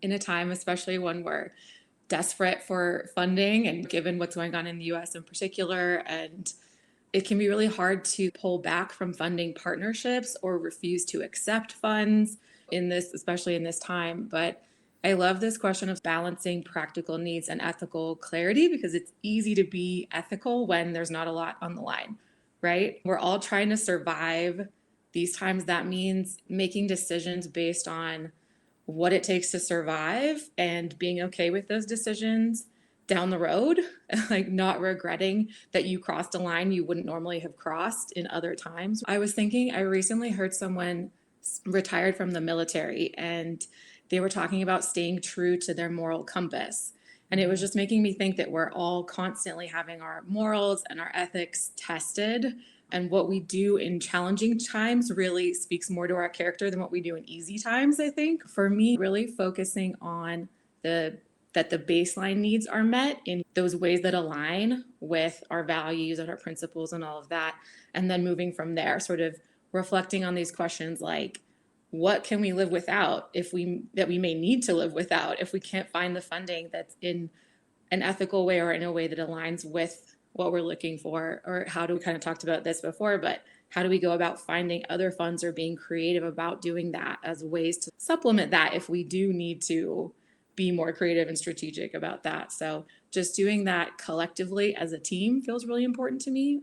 in a time, especially when we're desperate for funding and given what's going on in the US in particular. And it can be really hard to pull back from funding partnerships or refuse to accept funds in this, especially in this time. But I love this question of balancing practical needs and ethical clarity because it's easy to be ethical when there's not a lot on the line, right? We're all trying to survive these times. That means making decisions based on what it takes to survive and being okay with those decisions down the road, like not regretting that you crossed a line you wouldn't normally have crossed in other times. I was thinking, I recently heard someone retired from the military and they were talking about staying true to their moral compass. And it was just making me think that we're all constantly having our morals and our ethics tested. And what we do in challenging times really speaks more to our character than what we do in easy times, I think. For me, really focusing on that the baseline needs are met in those ways that align with our values and our principles and all of that. And then moving from there, sort of reflecting on these questions like, what can we live without that we may need to live without if we can't find the funding that's in an ethical way or in a way that aligns with what we're looking for? Or how do we kind of talked about this before, but how do we go about finding other funds or being creative about doing that as ways to supplement that if we do need to be more creative and strategic about that? So just doing that collectively as a team feels really important to me.